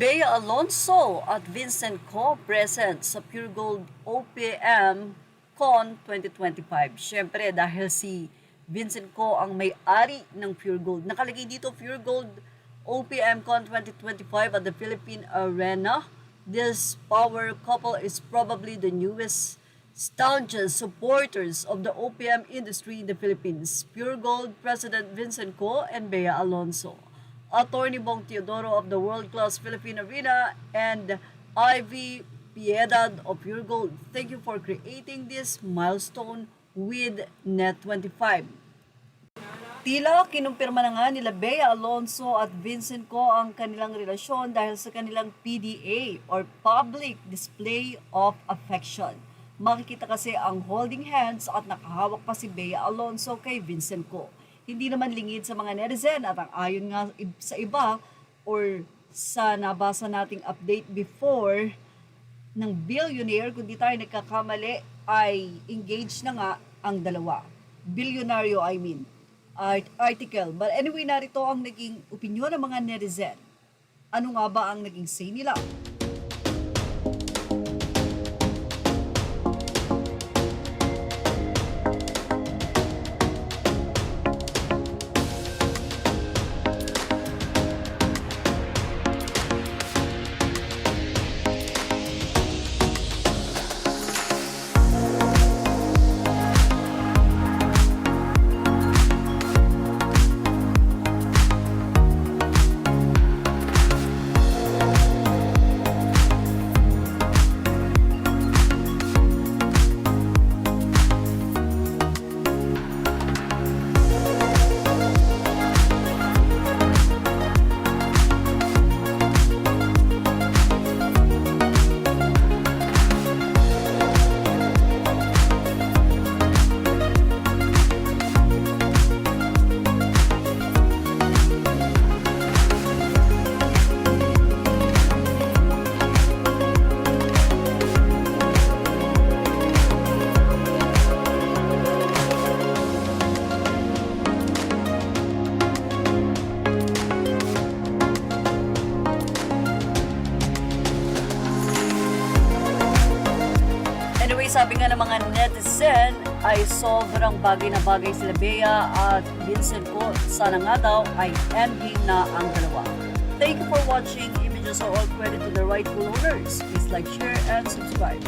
Bea Alonso at Vincent Co present sa Pure Gold OPM Con 2025. Siyempre dahil si Vincent Co ang may-ari ng Pure Gold. Nakalagay dito Pure Gold OPM Con 2025 at the Philippine Arena. This power couple is probably the newest staunchest supporters of the OPM industry in the Philippines. Pure Gold President Vincent Co and Bea Alonso. Attorney Bong Teodoro of the World Class Philippine Arena and Ivy Piedad of Pure Gold. Thank you for creating this milestone with Net25. Tila kinumpirma na nga nila Bea Alonso at Vincent Co ang kanilang relasyon dahil sa kanilang PDA or Public Display of Affection. Makikita kasi ang holding hands at nakahawak pa si Bea Alonso kay Vincent Co. Hindi naman lingid sa mga netizen at ang ayon nga sa iba or sa nabasa nating update before ng billionaire, kung di tayo nagkakamali, ay engaged na nga ang dalawa. Bilyonaryo, I mean. Article. But anyway, narito ang naging opinion ng mga netizen. Ano nga ba ang naging say nila? Sabi nga ng mga netizen ay sobrang bagay na bagay sila Bea at Vincent Co. Sana nga daw ay ending na ang dalawa. Thank you for watching. Images are all credit to the rightful owners. Please like, share, and subscribe.